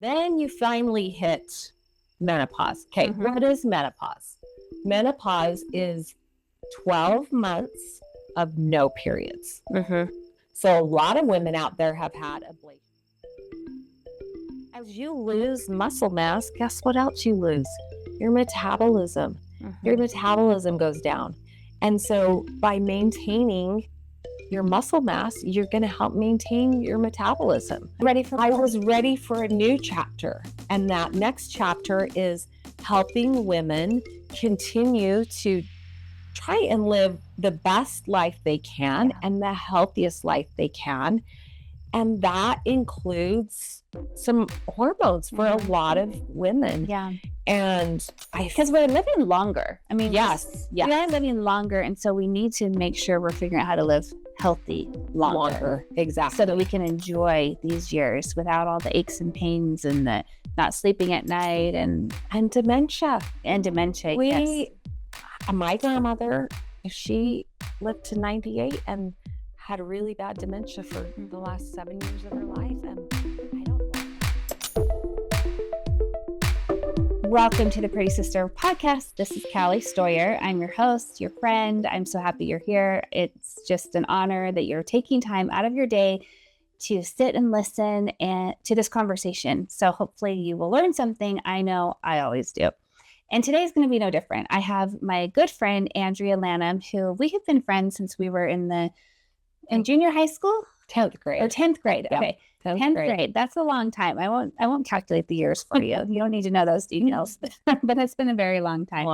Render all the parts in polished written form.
Then you finally hit menopause. Okay, what is menopause? Menopause is 12 months of no periods. So a lot of women out there have had ablation. As you lose muscle mass, guess what else you lose? Your metabolism. Your metabolism goes down. And so by maintaining your muscle mass, you're going to help maintain your metabolism. I was ready for a new chapter. And that next chapter is helping women continue to try and live the best life they can and the healthiest life they can. And that includes some hormones for a lot of women. Yeah. And because we're living longer. I mean, yes. We are living longer. And so we need to make sure we're figuring out how to live healthy longer. Exactly. So that we can enjoy these years without all the aches and pains and the not sleeping at night and dementia. My grandmother, she lived to 98 and had really bad dementia for the last 7 years of her life. And I don't know. Welcome to the Pretty Sister podcast. This is Callie Stoyer. I'm your host, your friend. I'm so happy you're here. It's just an honor that you're taking time out of your day to sit and listen to this conversation. So hopefully you will learn something. I know I always do. And today is going to be no different. I have my good friend, Andrea Lanham, who we have been friends since we were in junior high school? 10th grade. Or 10th grade. Yeah. Okay. 10th grade. That's a long time. I won't calculate the years for you. You don't need to know those details, but it's been a very long time.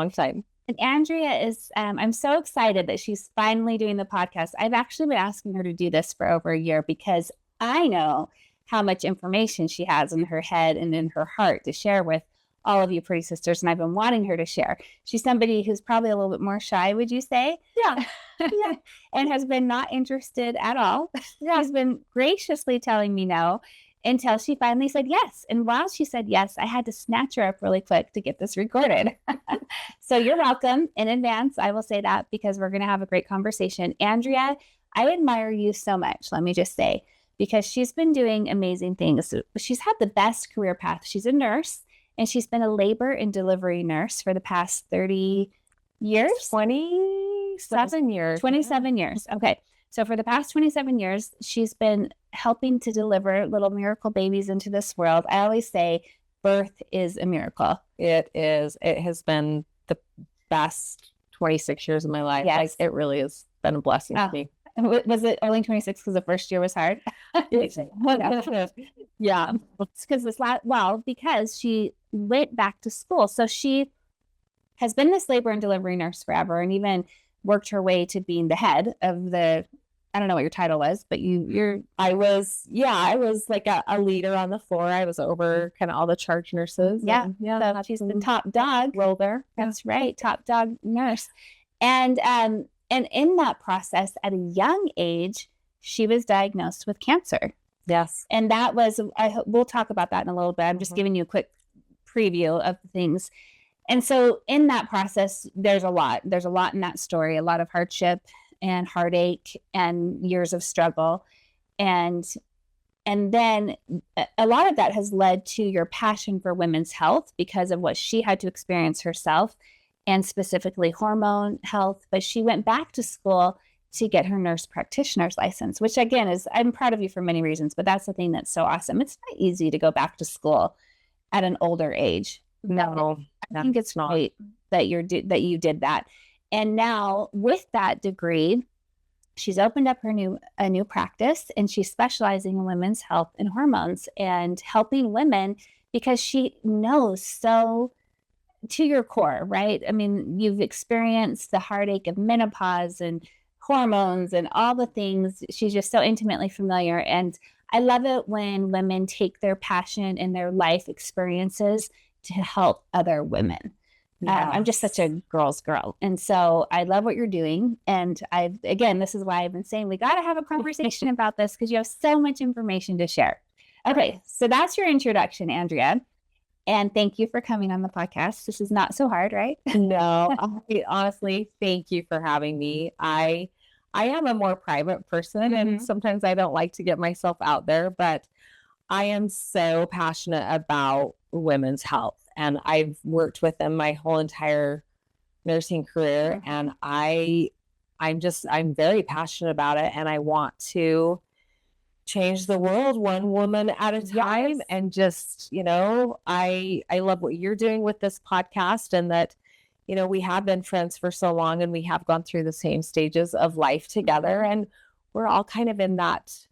And Andrea is, I'm so excited that she's finally doing the podcast. I've actually been asking her to do this for over a year because I know how much information she has in her head and in her heart to share with all of you pretty sisters, and I've been wanting her to share. She's somebody who's probably a little bit more shy, would you say? Yeah. And has been not interested at all. She's been graciously telling me no until she finally said yes. And while she said yes, I had to snatch her up really quick to get this recorded. So you're welcome in advance. I will say that because we're going to have a great conversation. Andrea, I admire you so much, let me just say, because she's been doing amazing things. She's had the best career path. She's a nurse. And she's been a labor and delivery nurse for the past 30 years? 27 years. 27 years. Okay. So for the past 27 years, she's been helping to deliver little miracle babies into this world. I always say birth is a miracle. It is. It has been the best 26 years of my life. Yes. It really has been a blessing to me. Was it only 26 because the first year was hard? Yeah. It's because she went back to school. So she has been this labor and delivery nurse forever and even worked her way to being the head of I don't know what your title was, but I was like a leader on the floor. I was over kind of all the charge nurses. Yeah. So she's the top dog. Role there. That's right. Top dog nurse. And in that process, at a young age, she was diagnosed with cancer. Yes. And that was, we'll talk about that in a little bit. I'm just giving you a quick preview of the things. And so in that process, there's a lot in that story, a lot of hardship and heartache and years of struggle. And then a lot of that has led to your passion for women's health because of what she had to experience herself and specifically hormone health. But she went back to school to get her nurse practitioner's license, which again I'm proud of you for many reasons, but that's the thing that's so awesome. It's not easy to go back to school at an older age. No, I think it's great that you did that. And now with that degree, she's opened up a new practice and she's specializing in women's health and hormones and helping women because she knows so to your core, right? I mean, you've experienced the heartache of menopause and hormones and all the things. She's just so intimately familiar. And I love it when women take their passion and their life experiences to help other women. Yes. I'm just such a girl's girl. And so I love what you're doing. And this is why I've been saying we got to have a conversation about this because you have so much information to share. Okay. So that's your introduction, Andrea. And thank you for coming on the podcast. This is not so hard, right? No, honestly, thank you for having me. I am a more private person and sometimes I don't like to get myself out there, but I am so passionate about women's health, and I've worked with them my whole entire nursing career, and I'm very passionate about it, and I want to change the world one woman at a time. Yes. And just, I love what you're doing with this podcast, and that, we have been friends for so long, and we have gone through the same stages of life together, and we're all kind of in that,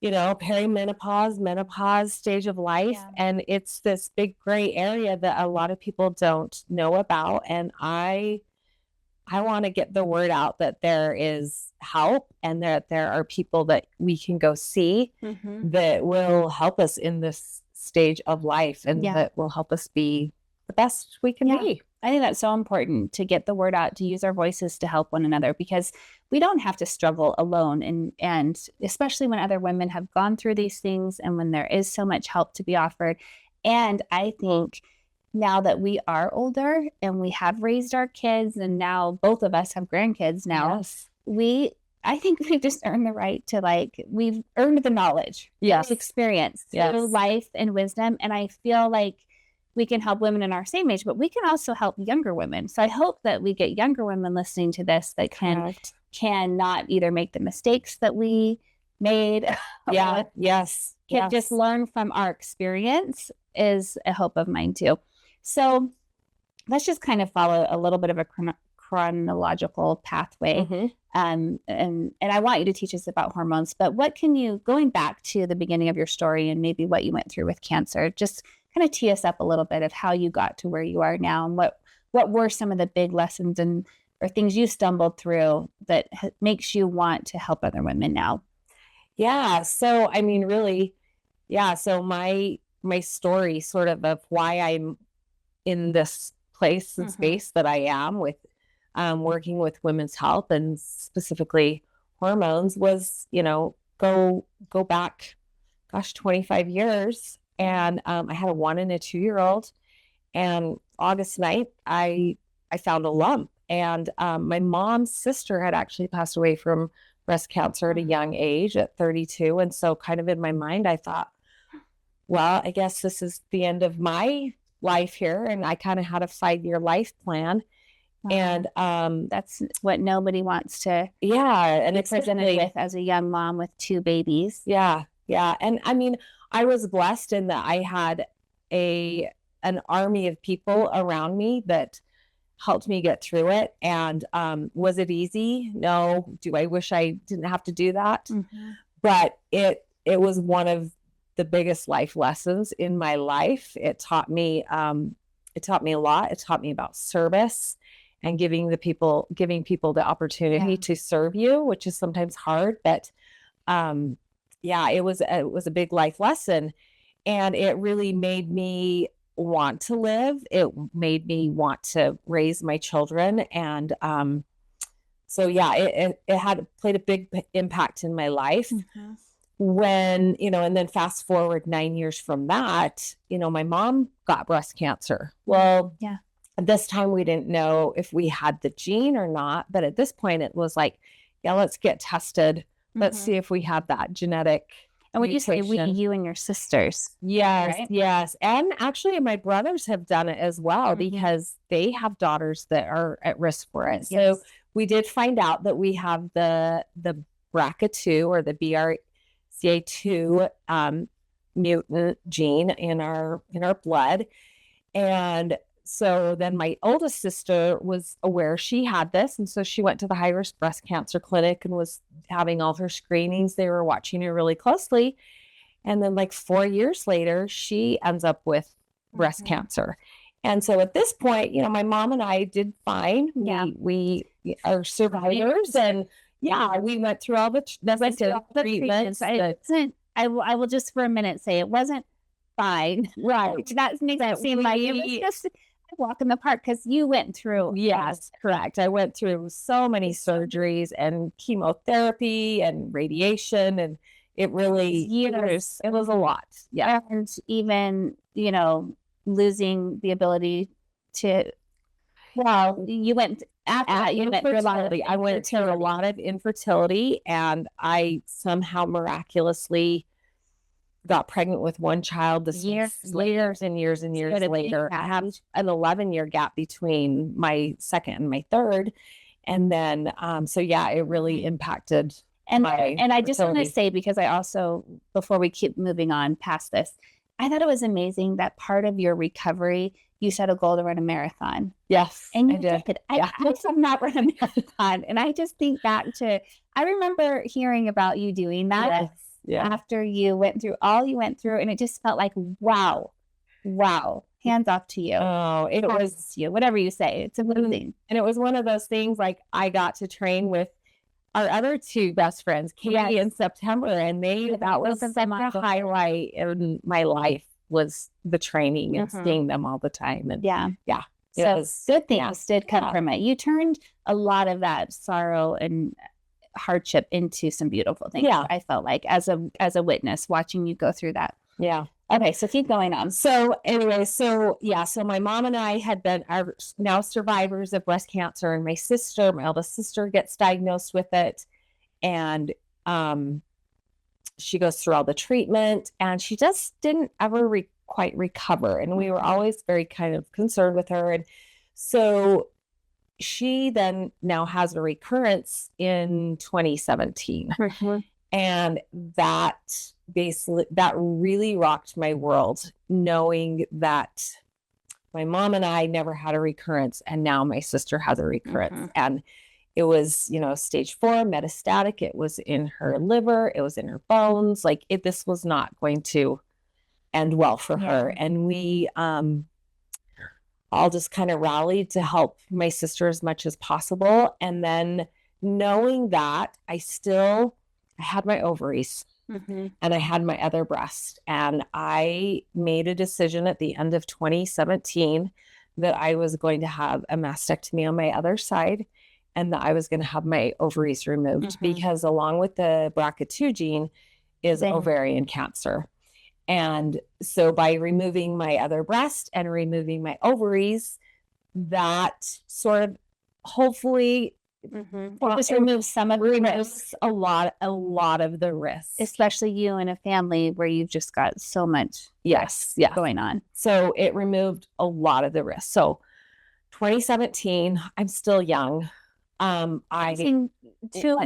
perimenopause, menopause stage of life. Yeah. And it's this big gray area that a lot of people don't know about. And I want to get the word out that there is help, and that there are people that we can go see that will help us in this stage of life, and that will help us be the best we can be. I think that's so important, to get the word out, to use our voices to help one another, because we don't have to struggle alone. And especially when other women have gone through these things, and when there is so much help to be offered. And I think now that we are older and we have raised our kids, and now both of us have grandkids now, I think we've just earned the right to, we've earned the knowledge, experience through life and wisdom. And I feel like we can help women in our same age, but we can also help younger women. So I hope that we get younger women listening to this that can not either make the mistakes that we made. Can just learn from our experience, is a hope of mine too. So let's just kind of follow a little bit of a chronological pathway. And I want you to teach us about hormones, but going back to the beginning of your story, and maybe what you went through with cancer, just kind of tee us up a little bit of how you got to where you are now, and what were some of the big lessons or things you stumbled through that makes you want to help other women now. Yeah. So, I mean, really, so my story sort of why I'm in this place and space that I am with working with women's health, and specifically hormones, was, go back, 25 years. And I had a 1 and a 2-year-old, and August 9th, I found a lump. And my mom's sister had actually passed away from breast cancer at a young age, at 32. And so kind of in my mind, I thought, well, I guess this is the end of my life here. And I kind of had a 5-year life plan. Wow. And that's what nobody wants to and be presented with as a young mom with 2 babies. Yeah. And I mean, I was blessed in that I had an army of people around me that helped me get through it. And was it easy? No. Do I wish I didn't have to do that? But it was one of the biggest life lessons in my life. It taught me a lot. It taught me about service, and giving people the opportunity to serve you, which is sometimes hard, but it was a big life lesson, and it really made me want to live. It made me want to raise my children. And it had played a big impact in my life. When, and then fast forward 9 years from that, my mom got breast cancer. Well, at this time we didn't know if we had the gene or not, but at this point it was like, let's get tested. Let's see if we have that genetic. And when you say we, you and your sisters. Yes, right? Yes. And actually my brothers have done it as well, because they have daughters that are at risk for it. So we did find out that we have the BRCA2, or the BRCA2 mutant gene in our blood. And so then my oldest sister was aware she had this. And so she went to the high-risk breast cancer clinic and was having all her screenings. They were watching her really closely. And then 4 years later, she ends up with breast cancer. And so at this point, my mom and I did fine. We are survivors. And we went through all the treatments. I will just for a minute say it wasn't fine. Right. That makes it seem like it was just a walk in the park, because you went through. Yes, correct. I went through so many surgeries and chemotherapy and radiation, and it really years. It was a lot. Yeah. And even, losing the ability to. Well, you went after that. You went through a lot of. I went through a lot of infertility, and I somehow miraculously got pregnant with one child. This Years and years later. I have an 11-year gap between my second and my third. And then, so yeah, it really impacted. And I just want to say, because I also, before we keep moving on past this, I thought it was amazing that part of your recovery, you set a goal to run a marathon. Yes, and you did. I have not run a marathon. And I just think back to, I remember hearing about you doing that after you went through all you went through. And it just felt like, wow, hands off to you. Oh, it was you, whatever you say. It's amazing. And it was one of those things, like, I got to train with our other two best friends, Katie and September, and that was such a highlight in my life, was the training and seeing them all the time. And so good things did come from it. You turned a lot of that sorrow and hardship into some beautiful things. I felt like, as a witness watching you go through that. Okay, so keep going on. So anyway, so my mom and I are now survivors of breast cancer, and my eldest sister, gets diagnosed with it, and she goes through all the treatment, and she just didn't ever quite recover, and we were always very kind of concerned with her. And so she then now has a recurrence in 2017. And that really rocked my world, knowing that my mom and I never had a recurrence, and now my sister has a recurrence. And it was, stage 4 metastatic. It was in her liver. It was in her bones. Like, this was not going to end well for her. And we all just kind of rallied to help my sister as much as possible. And then knowing that I had my ovaries and I had my other breast, and I made a decision at the end of 2017 that I was going to have a mastectomy on my other side, and that I was going to have my ovaries removed, because along with the BRCA2 gene is ovarian cancer. And so by removing my other breast and removing my ovaries, that sort of hopefully just remove some of a lot of the risk, especially you in a family where you've just got so much going on. So it removed a lot of the risk. So 2017, I'm still young. I two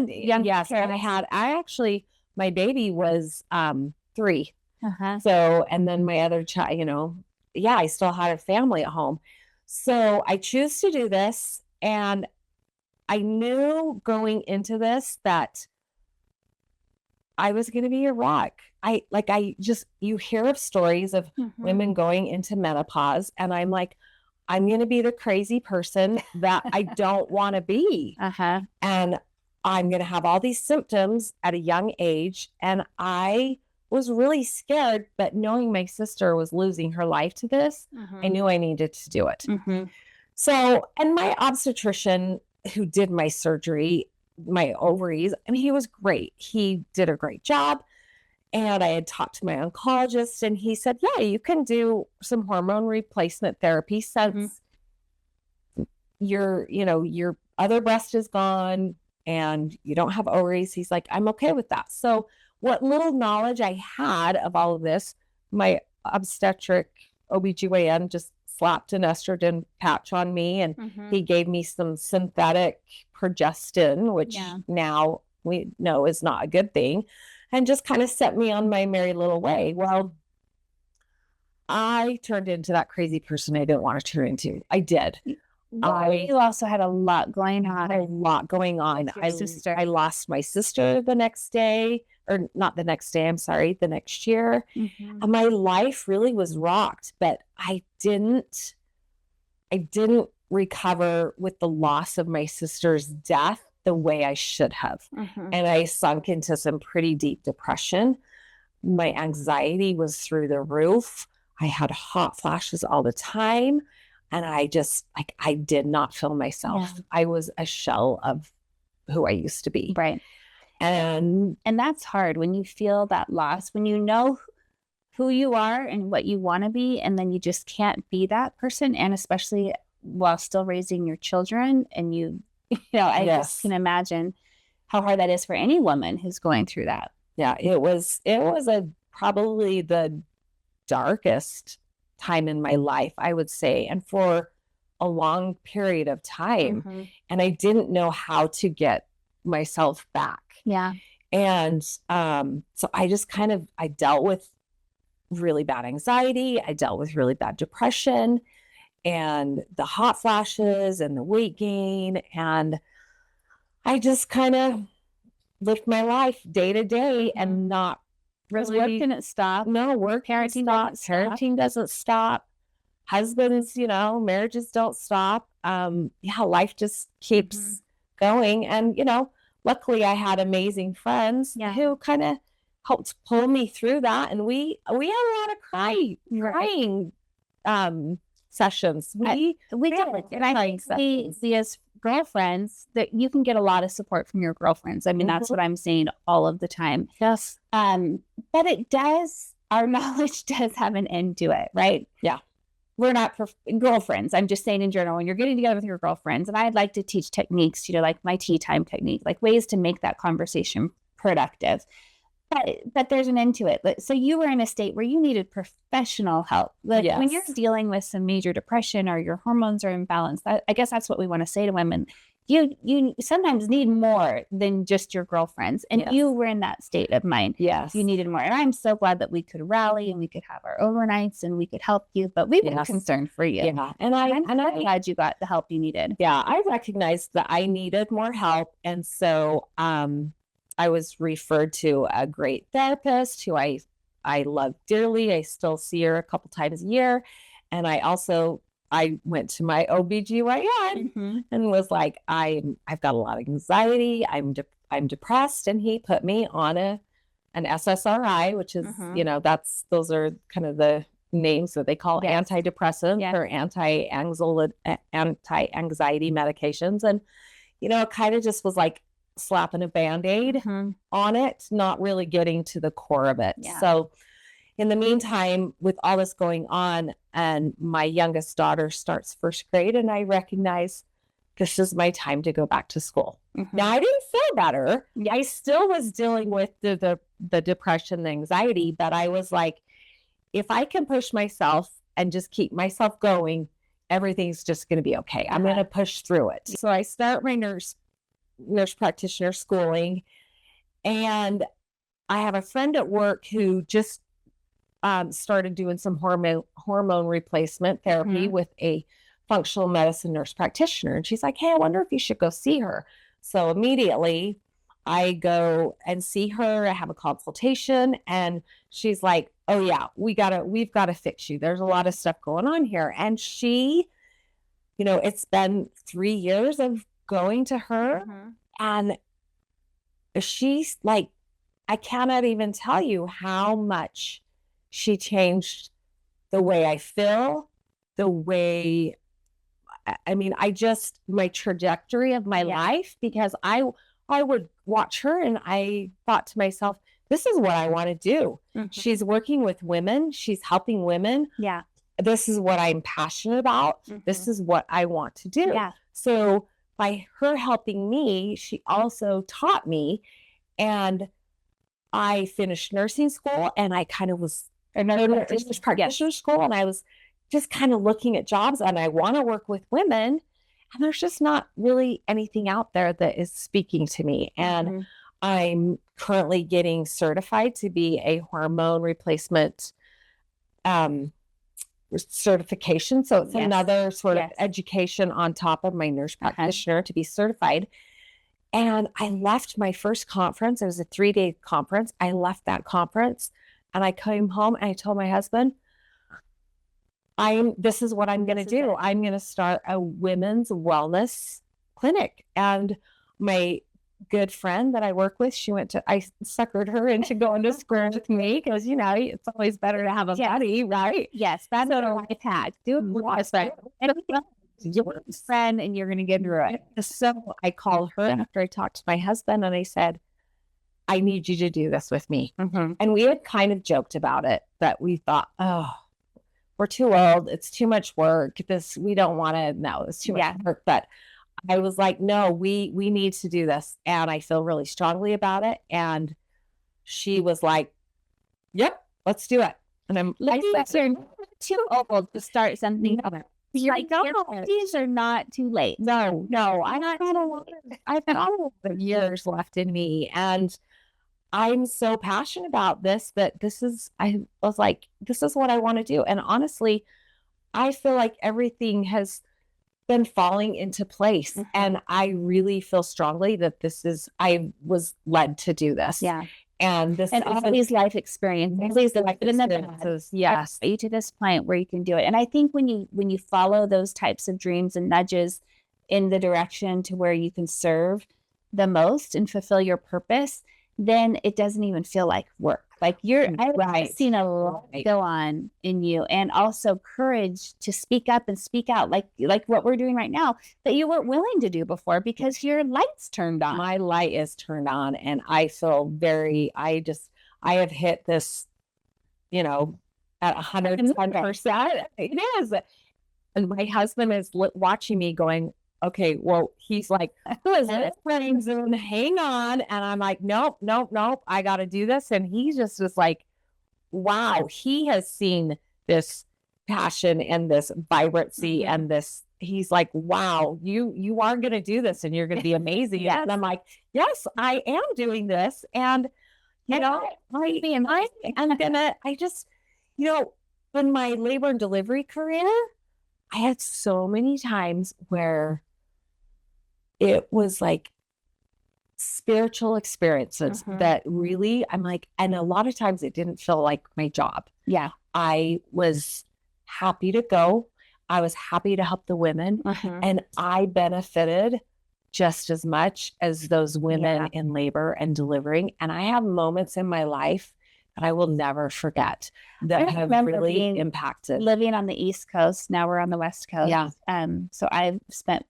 young. Yes, and my baby was 3. So, and then my other child, I still had a family at home. So I choose to do this, and I knew going into this that I was going to be a rock. You hear of stories of women going into menopause, and I'm like, I'm going to be the crazy person that I don't want to be. And I'm going to have all these symptoms at a young age. And I was really scared, but knowing my sister was losing her life to this, I knew I needed to do it. So, and my obstetrician who did my surgery, my ovaries, he was great. He did a great job. And I had talked to my oncologist, and he said, yeah, you can do some hormone replacement therapy since your other breast is gone and you don't have ovaries. He's like, I'm okay with that. So what little knowledge I had of all of this, my obstetric OBGYN just slapped an estrogen patch on me, and he gave me some synthetic progesterone, which now we know is not a good thing, and just kind of set me on my merry little way. Well, I turned into that crazy person I didn't want to turn into. I did. You also had a lot going on. I lost my sister the next day, or not the next day, I'm sorry, the next year. And my life really was rocked, but I didn't recover with the loss of my sister's death the way I should have. And I sunk into some pretty deep depression. My anxiety was through the roof. I had hot flashes all the time. And I just, I did not feel myself. I was a shell of who I used to be. Right. And that's hard when you feel that loss, when you know who you are and what you want to be, and then you just can't be that person. And especially while still raising your children. And I just can imagine how hard that is for any woman who's going through that. Yeah, it was a probably the darkest time in my life, I would say, and for a long period of time. And I didn't know how to get myself back. Yeah. And so I just I dealt with really bad anxiety. I dealt with really bad depression and the hot flashes and the weight gain. And I just kind of lived my life day to day and not really. Work didn't stop. No, work parenting doesn't stop. Parenting doesn't stop. Husbands, marriages don't stop. Life just keeps going. And, luckily I had amazing friends who kind of helped pull me through that. And we had a lot of crying sessions. We did. And I think we as girlfriends, that you can get a lot of support from your girlfriends. I mean, that's what I'm saying all of the time. Yes. But our knowledge does have an end to it, right? Yeah. We're not girlfriends. I'm just saying in general, when you're getting together with your girlfriends, and I'd like to teach techniques, like my tea time technique, like ways to make that conversation productive. But there's an end to it. So you were in a state where you needed professional help. When you're dealing with some major depression or your hormones are imbalanced, I guess that's what we want to say to women. You sometimes need more than just your girlfriends. And you were in that state of mind. Yes. You needed more. And I'm so glad that we could rally and we could have our overnights and we could help you. But we were concerned for you. Yeah. And I'm glad you got the help you needed. Yeah. I recognized that I needed more help. And so I was referred to a great therapist who I love dearly. I still see her a couple times a year. And I went to my OBGYN and was like, I've got a lot of anxiety. I'm depressed. And he put me on an SSRI, which is, those are kind of the names that they call antidepressants or anti-anxiety medications. And, it kind of just was like slapping a Band-Aid on it, not really getting to the core of it. Yeah. So in the meantime, with all this going on, and my youngest daughter starts first grade, and I recognize this is my time to go back to school. Now, I didn't feel better. I still was dealing with the depression, the anxiety, but I was like, if I can push myself and just keep myself going, everything's just going to be okay. I'm going to push through it. So I start my nurse practitioner schooling, and I have a friend at work who just started doing some hormone replacement therapy with a functional medicine nurse practitioner. And she's like, hey, I wonder if you should go see her. So immediately I go and see her. I have a consultation, and she's like, oh yeah, we've got to fix you. There's a lot of stuff going on here. And she, it's been 3 years of going to her, and she's like, I cannot even tell you how much she changed the way I feel, the way, my trajectory of my life, because I would watch her and I thought to myself, this is what I want to do. She's working with women. She's helping women. Yeah. This is what I'm passionate about. This is what I want to do. Yeah. So by her helping me, she also taught me, and I finished nursing school, and I kind of was practitioner school, and I was just kind of looking at jobs, and I want to work with women, and there's just not really anything out there that is speaking to me. And I'm currently getting certified to be a hormone replacement certification. So it's another sort of education on top of my nurse practitioner to be certified. And I left my first conference. It was a 3-day conference. I left that conference, and I came home, and I told my husband, this is what I'm going to do. I'm going to start a women's wellness clinic. And my good friend that I work with, I suckered her into going to school with me, because, it's always better to have a buddy, right? Yes. That's what a life hack. Do your friend, and you're going to get through it. So I called her after I talked to my husband, and I said, I need you to do this with me. And we had kind of joked about it, but we thought, oh, we're too old. It's too much work. We don't want to, no, it's too much work. But I was like, no, we need to do this. And I feel really strongly about it. And she was like, yep, let's do it. And I think you're not too old to start something. Your Like, your 50s are not too late. No, I've got a lot of years left in me, and I'm so passionate about this that I was like, this is what I want to do. And honestly, I feel like everything has been falling into place. And I really feel strongly that I was led to do this. Yeah. And all these life experiences, yes, you to this point where you can do it. And I think when you follow those types of dreams and nudges in the direction to where you can serve the most and fulfill your purpose, then it doesn't even feel like work. Like I've seen a lot go on in you, and also courage to speak up and speak out, like what we're doing right now, that you weren't willing to do before because your light's turned on. My light is turned on, and I feel I have hit this, at 110%. It is. And my husband is watching me going, okay, well, he's like, who is this? Hang on. And I'm like, nope. I got to do this. And he just was like, wow, he has seen this passion and this vibrancy and this. He's like, wow, you are going to do this and you're going to be amazing. Yes. And I'm like, yes, I am doing this. And, I'm going to, in my labor and delivery career, I had so many times where it was like spiritual experiences that really, I'm like, and a lot of times it didn't feel like my job. Yeah. I was happy to go. I was happy to help the women, and I benefited just as much as those women in labor and delivering. And I have moments in my life that I will never forget that have really impacted. Living on the East Coast, now we're on the West Coast. Yeah. So I've spent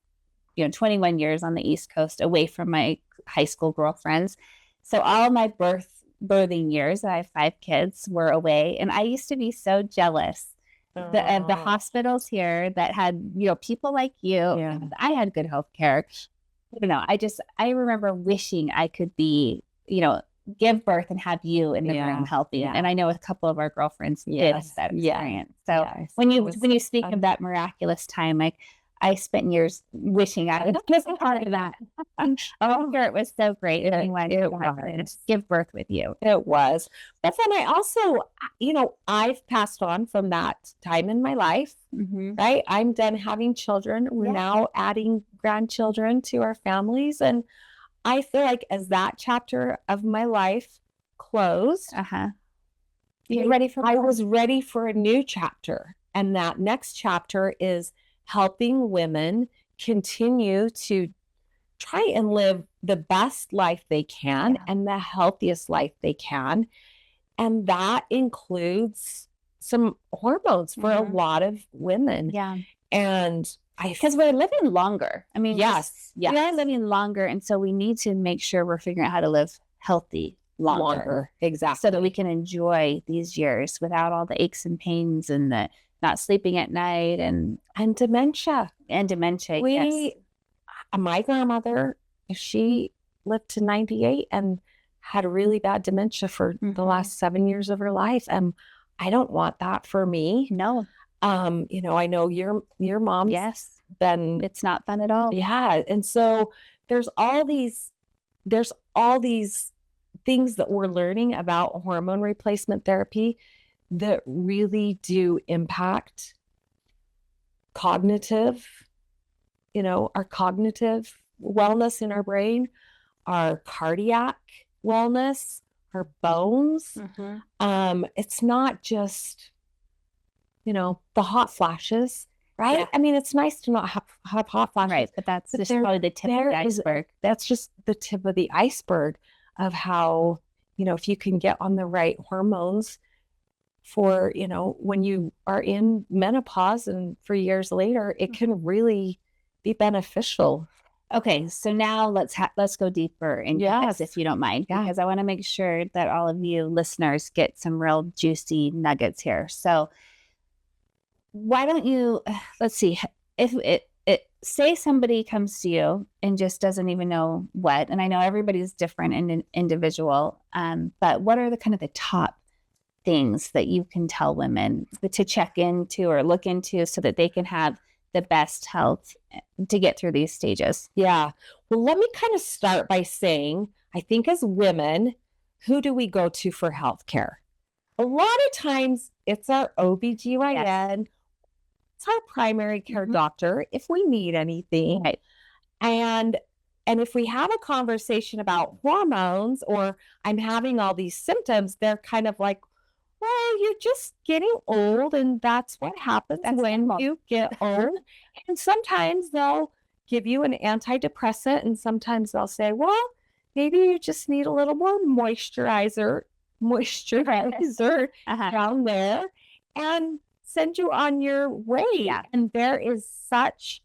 21 years on the East Coast away from my high school girlfriends. So all my birthing years, I have 5 kids, were away. And I used to be so jealous of the hospitals here that had, people like you. Yeah. I had good health care. I remember wishing I could be, give birth and have you in the room healthy. Yeah. And I know a couple of our girlfriends did have that experience. So when you speak of that miraculous time, like, I spent years wishing I was a part of that. I'm sure it was so great. It was. Give birth with you. It was. But then I also, I've passed on from that time in my life, right? I'm done having children. We're now adding grandchildren to our families. And I feel like as that chapter of my life closed, You're ready for I was ready for a new chapter. And that next chapter is helping women continue to try and live the best life they can and the healthiest life they can. And that includes some hormones for a lot of women. Yeah. And because we're living longer. I mean, yes. We are living longer. And so we need to make sure we're figuring out how to live healthy longer. Exactly. So that we can enjoy these years without all the aches and pains and the not sleeping at night and dementia. My grandmother, she lived to 98 and had really bad dementia for the last 7 years of her life. And I don't want that for me. No. I know your mom's been, it's not fun at all. Yeah. And so there's all these things that we're learning about hormone replacement therapy that really do impact cognitive, our cognitive wellness in our brain, our cardiac wellness, our bones. It's not just, the hot flashes, right? Yeah. I mean, it's nice to not have hot flashes. Right, but that's just probably the tip of the iceberg. That's just the tip of the iceberg of how, if you can get on the right hormones for, when you are in menopause and for years later, it can really be beneficial. Okay, so now let's go deeper into this, if you don't mind, because I want to make sure that all of you listeners get some real juicy nuggets here. So why don't you, let's see, if say somebody comes to you and just doesn't even know what, and I know everybody's different and individual, but what are the kind of the top things that you can tell women to check into or look into so that they can have the best health to get through these stages? Yeah. Well, let me kind of start by saying, I think as women, who do we go to for healthcare? A lot of times it's our OBGYN, Yes. it's our primary care doctor if we need anything. Right. And if we have a conversation about hormones or I'm having all these symptoms, they're kind of like, well, you're just getting old, and that's what happens when you get old. And sometimes they'll give you an antidepressant, and sometimes they'll say, well, maybe you just need a little more moisturizer down there, and send you on your way. Yeah. And there is such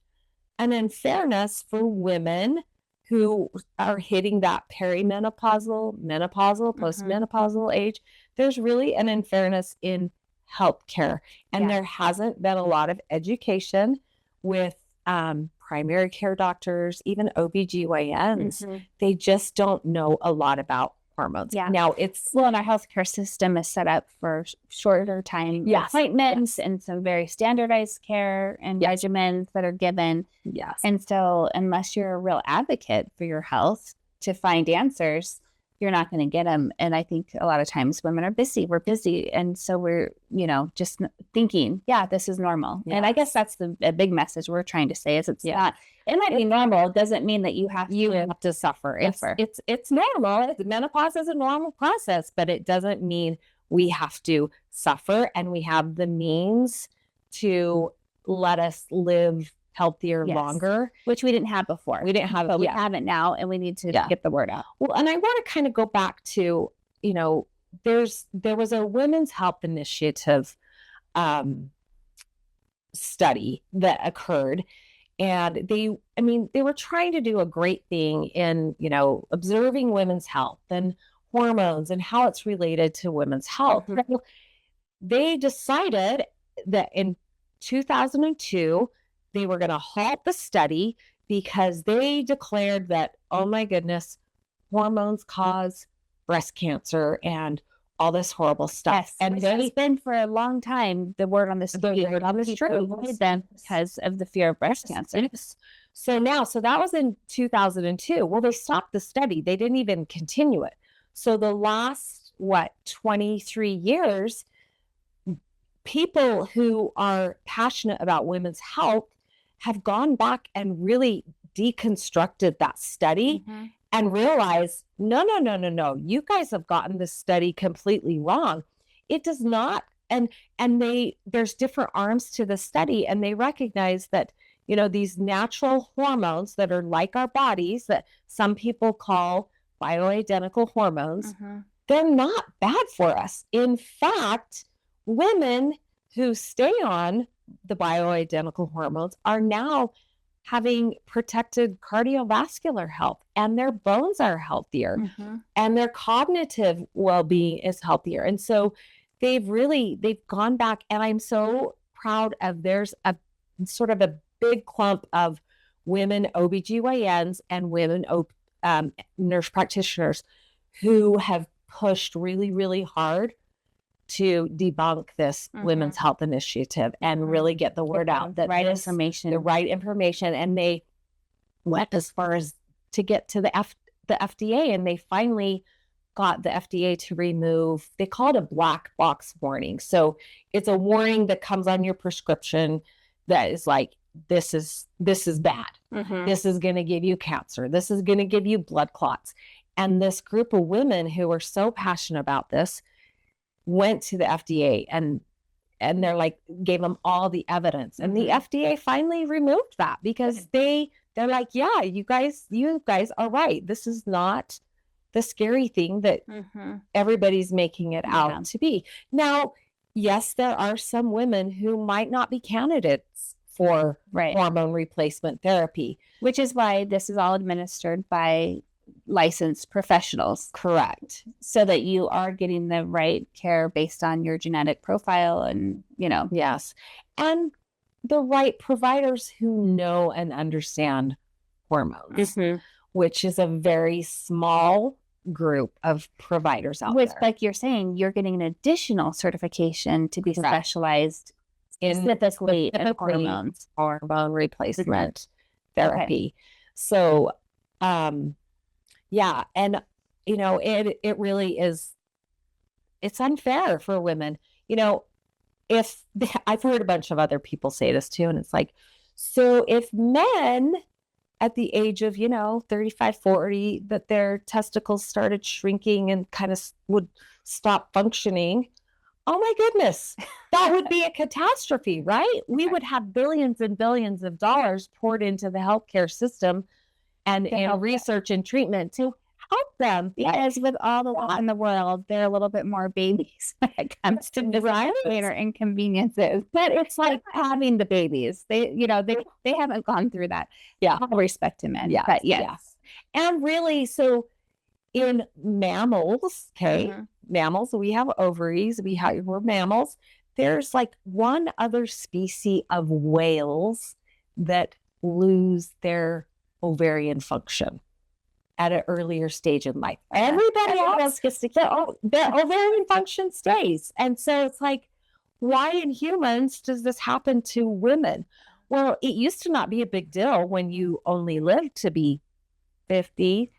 an unfairness for women who are hitting that perimenopausal, menopausal, postmenopausal age. There's really an unfairness in healthcare. And there hasn't been a lot of education with primary care doctors, even OBGYNs. They just don't know a lot about hormones. Yeah. Now it's and our healthcare system is set up for shorter time appointments and some very standardized care and regimens that are given. Yes. And so unless you're a real advocate for your health to find answers, you're not going to get them. And I think a lot of times women are busy. We're busy. And so we're, just thinking, this is normal. Yes. And I guess that's a big message we're trying to say is it's not. It might be normal. It doesn't mean that you have to suffer. It's normal. Menopause is a normal process, but it doesn't mean we have to suffer, and we have the means to let us live healthier longer, which we didn't have before. We didn't have, but we have it now, and we need to get the word out. Well, and I want to kind of go back to, there was a women's health initiative study that occurred. And they were trying to do a great thing in, observing women's health and hormones and how it's related to women's health. They decided that in 2002, they were going to halt the study because they declared that, oh my goodness, hormones cause breast cancer and all this horrible stuff. Yes, and it's been for a long time the word on this them because of the fear of breast cancer. So that was in 2002. Well, they stopped the study. They didn't even continue it. So the last 23 years, people who are passionate about women's health have gone back and really deconstructed that study and realize, no, you guys have gotten this study completely wrong. It does not. And there's different arms to the study, and they recognize that, these natural hormones that are like our bodies, that some people call bioidentical hormones, they're not bad for us. In fact, women who stay on the bioidentical hormones are now having protected cardiovascular health, and their bones are healthier, and their cognitive well-being is healthier. And so they've gone back, and I'm so proud of, there's a sort of a big clump of women OBGYNs and women nurse practitioners who have pushed really, really hard to debunk this women's health initiative and really get the word out that the right information. And they went as far as to get to the FDA, and they finally got the FDA to remove, they call it a black box warning. So it's a warning that comes on your prescription that is like, this is bad. This is going to give you cancer. This is going to give you blood clots. And this group of women who are so passionate about this went to the FDA, and they're like, gave them all the evidence. And the FDA finally removed that because they're like, yeah, you guys are right. This is not the scary thing that everybody's making it out to be. Now, yes, there are some women who might not be candidates for hormone replacement therapy, which is why this is all administered by licensed professionals. Correct. So that you are getting the right care based on your genetic profile and, Yes. And the right providers who know and understand hormones, which is a very small group of providers out Which, there. like you're saying, you're getting an additional certification to be specialized specifically in hormones. Hormone replacement therapy. So, yeah. And, it really is, it's unfair for women. If I've heard a bunch of other people say this too, and it's like, so if men at the age of, 35, 40, that their testicles started shrinking and kind of would stop functioning, oh my goodness, that would be a catastrophe, right? We would have billions and billions of dollars poured into the healthcare system and research and treatment to help them. Because with all the law in the world, they're a little bit more babies when it comes to minor inconveniences. But it's like having the babies. They haven't gone through that. Yeah. All respect to men. Yeah. But yes. And really, so in mammals, mammals, we have ovaries, we're mammals. There's like one other species of whales that lose their ovarian function at an earlier stage in life. Everybody else gets to their ovarian function stays. And so it's like, why in humans does this happen to women? Well, it used to not be a big deal when you only lived to be 50,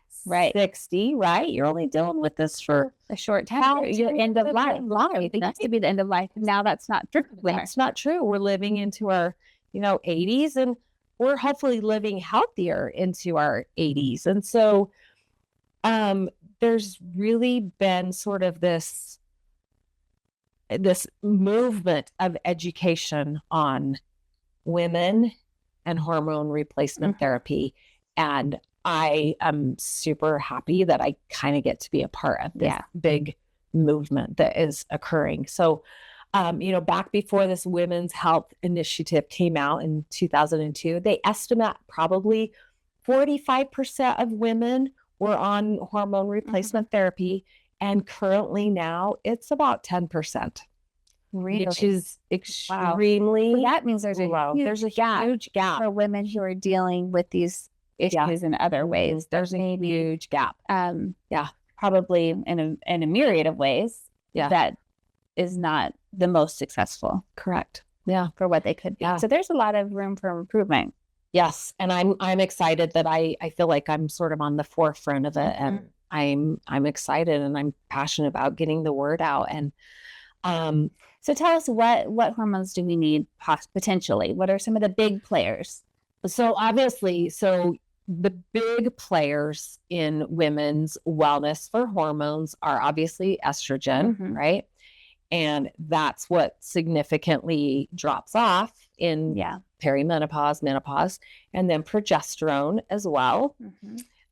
60, right? You're only dealing with this for a short time. Your end of life. It used to be the end of life. Now that's not true. That's not true. We're living into our, 80s, and we're hopefully living healthier into our 80s. And so there's really been sort of this movement of education on women and hormone replacement therapy. And I am super happy that I kind of get to be a part of this big movement that is occurring. So, back before this Women's Health Initiative came out in 2002, they estimate probably 45% of women were on hormone replacement therapy. And currently now it's about 10%. Really? Which is extremely. So that means there's a huge gap for women who are dealing with these issues in other ways. There's a huge gap. Probably in a myriad of ways. That is not the most successful. Correct. For what they could be. So there's a lot of room for improvement. Yes. And I'm excited that I feel like I'm sort of on the forefront of it, and I'm excited and I'm passionate about getting the word out. And so tell us what hormones do we need potentially? What are some of the big players? So obviously, the big players in women's wellness for hormones are obviously estrogen, right? And that's what significantly drops off in perimenopause, menopause, and then progesterone as well.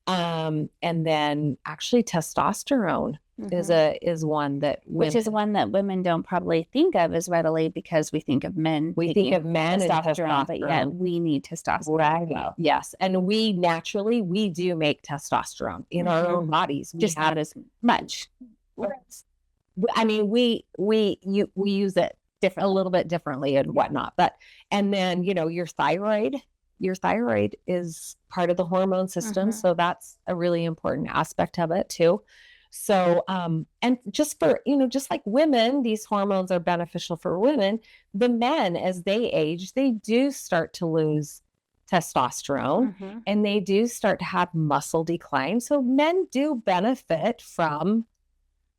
And then actually testosterone is one that which is one that women don't probably think of as readily, because we think of men. We think of men and testosterone, but yet we need testosterone. Right. Well. Yes. And we do make testosterone in our own bodies. Just not as much. I mean, we use it a little bit differently and whatnot, and then, your thyroid is part of the hormone system. So that's a really important aspect of it too. So, and just for, just like women, these hormones are beneficial for women. The men, as they age, they do start to lose testosterone and they do start to have muscle decline. So men do benefit from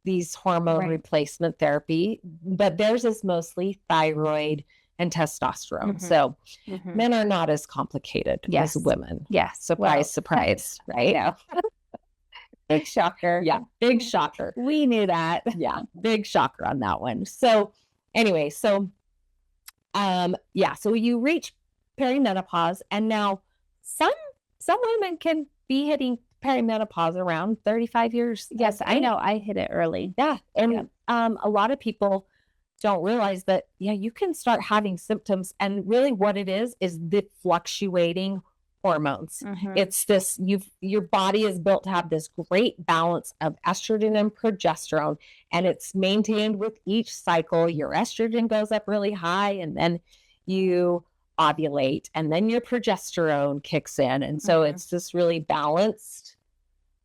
these hormone replacement therapy, but theirs is mostly thyroid and testosterone. So men are not as complicated as women. Yes. Surprise, right? Yeah. Big shocker. Yeah. Big shocker. We knew that. Yeah. Big shocker on that one. So anyway, so you reach perimenopause, and now some women can be hitting perimenopause around 35 years. Yes, I know. I hit it early. Yeah. And a lot of people don't realize that, you can start having symptoms, and really what it is the fluctuating hormones. It's this, your body is built to have this great balance of estrogen and progesterone, and it's maintained with each cycle. Your estrogen goes up really high, and then you ovulate, and then your progesterone kicks in. And so it's this really balanced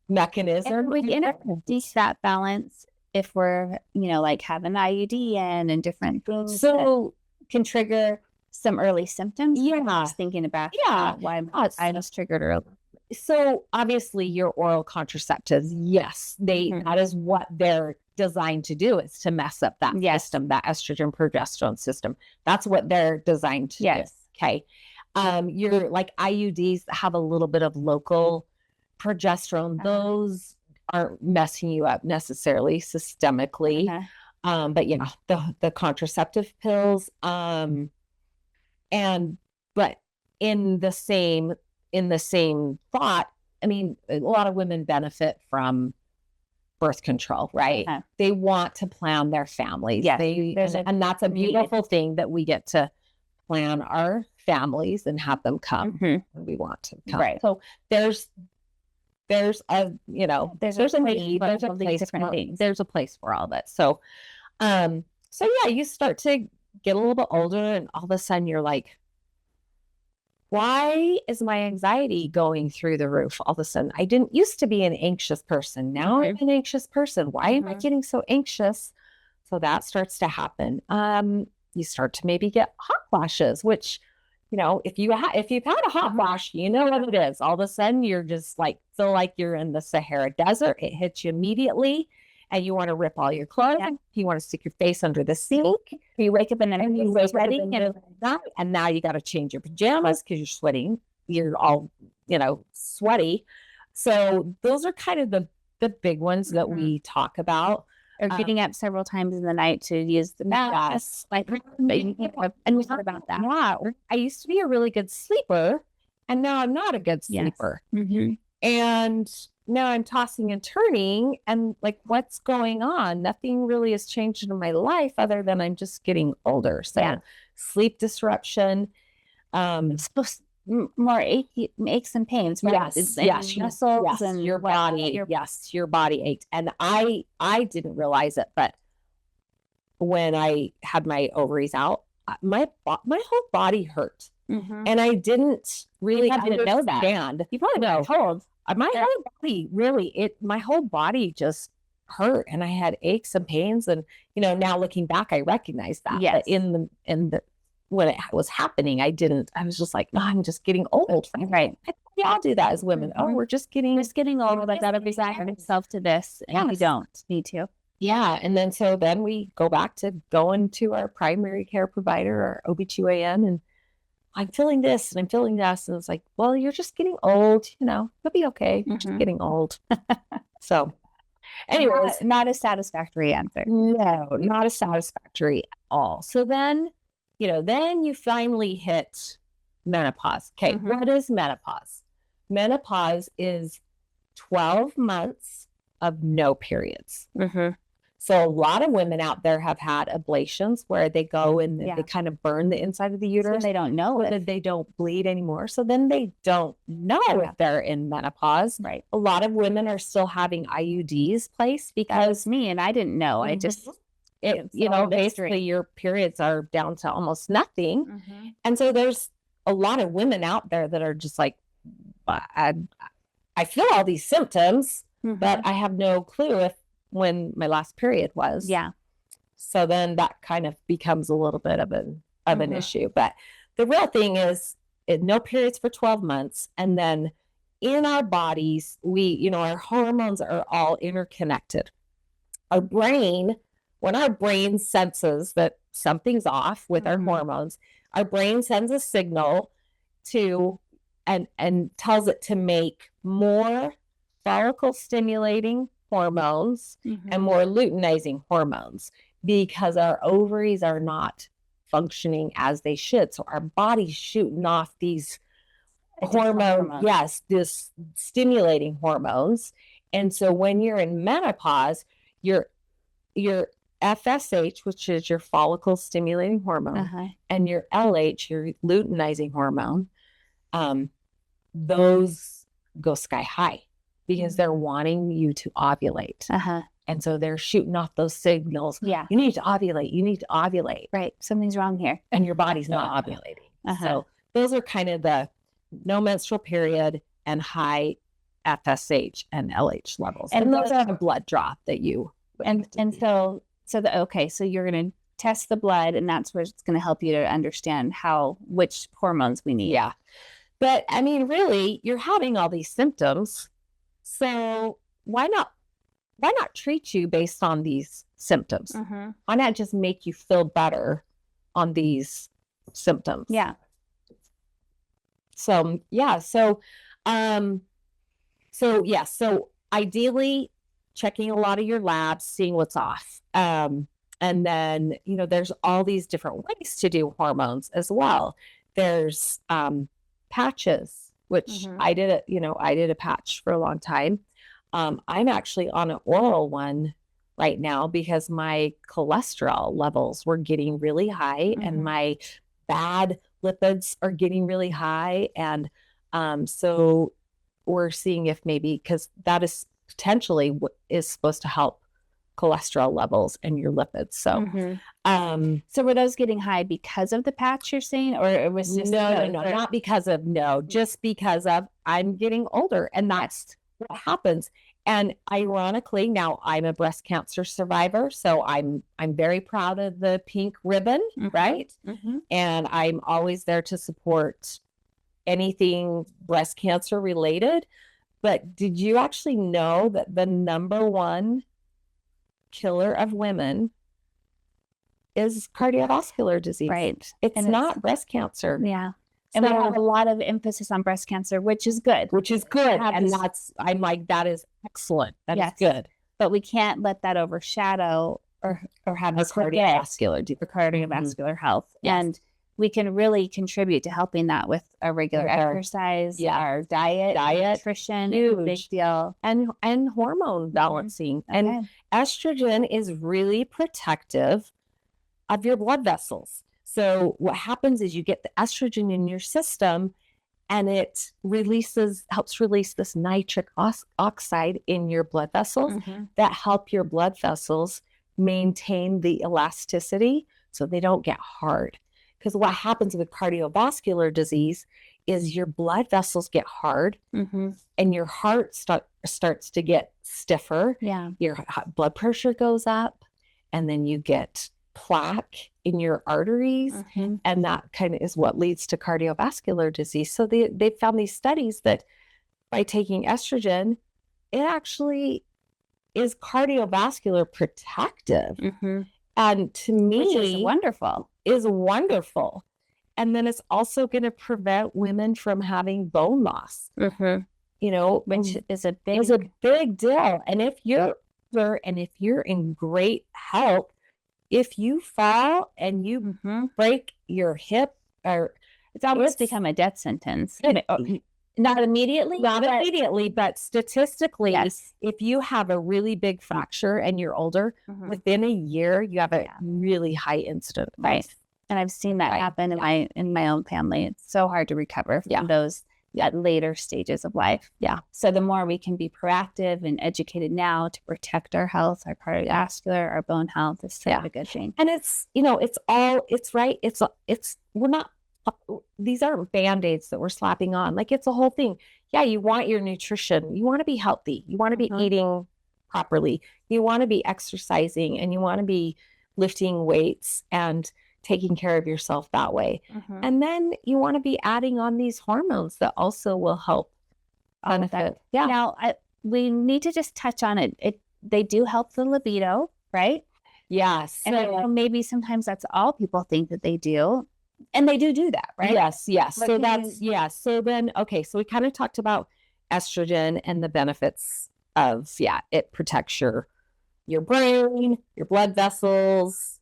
mechanism. And we introduce that balance if we're, like have an IUD in and different things So can trigger some early symptoms. yeah, Just thinking about why I was triggered early. So obviously your oral contraceptives, yes, that is what they're designed to do, is to mess up that system, that estrogen progesterone system. That's what they're designed to do. Okay. You're like IUDs that have a little bit of local progesterone. Those aren't messing you up necessarily systemically. But the contraceptive pills, but in the same thought, I mean, a lot of women benefit from birth control, right? They want to plan their families. And that's a beautiful thing, that we get to plan our families and have them come when we want to come. Right. So there's a need, there's a place for all of it. So you start to get a little bit older, and all of a sudden you're like, why is my anxiety going through the roof all of a sudden? I didn't used to be an anxious person. Now I'm an anxious person. Why am I getting so anxious? So that starts to happen. You start to maybe get hot flashes, which, if you've had a hot flash, you know what it is. All of a sudden you're just like, feel like you're in the Sahara Desert. It hits you immediately. And you want to rip all your clothes. You want to stick your face under the sink. You wake up and then you're sweating, and now you got to change your pajamas because you're sweating. You're all, sweaty. So those are kind of the big ones that we talk about. Or getting up several times in the night to use the bath. And we talk about that. Yeah, I used to be a really good sleeper, and now I'm not a good sleeper. And now I'm tossing and turning, and like, what's going on? Nothing really has changed in my life other than I'm just getting older. So sleep disruption, more aches and pains. Right? Yes, muscles and your body. Your body ached. And I didn't realize it, but when I had my ovaries out, my whole body hurt. And I didn't really know that. You probably been told. My whole body just hurt, and I had aches and pains. And, now looking back, I recognize that. But in the when it was happening, I was just like, I'm just getting old. Right. We all do that as women. Oh, we're just getting old. I got to resign myself to this. And we don't need to. Yeah. And then we go back to going to our primary care provider, our OBGYN, and I'm feeling this and I'm feeling this. And it's like, well, you're just getting old, you'll be okay. You're just getting old. So anyways, not a satisfactory answer. No, not a satisfactory at all. So then, then you finally hit menopause. Okay. What is menopause? Menopause is 12 months of no periods. So a lot of women out there have had ablations where they go and they kind of burn the inside of the uterus. So they don't know that they don't bleed anymore. So then they don't know if they're in menopause. Right. A lot of women are still having IUDs placed because that was me, and I didn't know. I just, basically your periods are down to almost nothing. And so there's a lot of women out there that are just like, I feel all these symptoms, but I have no clue when my last period was. Yeah. So then that kind of becomes a little bit of an issue. But the real thing is no periods for 12 months. And then in our bodies, our hormones are all interconnected. Our brain, when our brain senses that something's off with our hormones, our brain sends a signal to and tells it to make more follicle stimulating hormones and more luteinizing hormones, because our ovaries are not functioning as they should. So our body's shooting off these hormones. Yes, this stimulating hormones. And so when you're in menopause, your FSH, which is your follicle stimulating hormone, and your LH, your luteinizing hormone, those go sky high because they're wanting you to ovulate. And so they're shooting off those signals. Yeah. You need to ovulate. You need to ovulate. Right. Something's wrong here. And your body's not ovulating. So those are kind of the no menstrual period and high FSH and LH levels. And those are a blood draw that you so you're going to test the blood, and that's where it's going to help you to understand which hormones we need. Yeah. But I mean, really, you're having all these symptoms. So why not treat you based on these symptoms? Why not just make you feel better on these symptoms? Yeah. So ideally checking a lot of your labs, seeing what's off. And then, there's all these different ways to do hormones as well. There's patches, which I did a patch for a long time. I'm actually on an oral one right now because my cholesterol levels were getting really high and my bad lipids are getting really high. And so we're seeing if maybe, because that is potentially what is supposed to help cholesterol levels and your lipids. So, so were those getting high because of the patch you're saying, or it was just not because of just because of I'm getting older, and that's what happens. And ironically, now I'm a breast cancer survivor, so I'm very proud of the pink ribbon, right? And I'm always there to support anything breast cancer related. But did you actually know that the number one killer of women is cardiovascular disease? Right. It's not breast cancer. Yeah. And we have a lot of emphasis on breast cancer, which is good. And I'm like, that is excellent. That is good. But we can't let that overshadow or have cardiovascular health. Yes. And we can really contribute to helping that with our regular exercise, our diet, nutrition, big deal, and hormone balancing. And estrogen is really protective of your blood vessels. So what happens is you get the estrogen in your system, and it helps release this nitric oxide in your blood vessels that help your blood vessels maintain the elasticity so they don't get hard. Because what happens with cardiovascular disease is your blood vessels get hard and your heart starts to get stiffer. Yeah. Your blood pressure goes up, and then you get plaque in your arteries. And that kind of is what leads to cardiovascular disease. So they found these studies that by taking estrogen, it actually is cardiovascular protective. And to me, which is wonderful. And then it's also going to prevent women from having bone loss, which is a big deal. And if you're in great health, if you fall and you break your hip, or it's almost become a death sentence. Not immediately, but statistically, if you have a really big fracture and you're older, within a year, you have a really high incident. Right. And I've seen that happen in my own family. It's so hard to recover from those at later stages of life. Yeah. So the more we can be proactive and educated now to protect our health, our cardiovascular, our bone health is such a good thing. And these aren't Band-Aids that we're slapping on. Like, it's a whole thing. Yeah, you want your nutrition. You want to be healthy. You want to be eating properly. You want to be exercising, and you want to be lifting weights and taking care of yourself that way. And then you want to be adding on these hormones that also will help benefit. Yeah. Now, we need to just touch on it. They do help the libido, right? Yes. And I know maybe sometimes that's all people think that they do. And they do that, right? Yes. So So then, so we kind of talked about estrogen and the benefits of, it protects your brain, your blood vessels,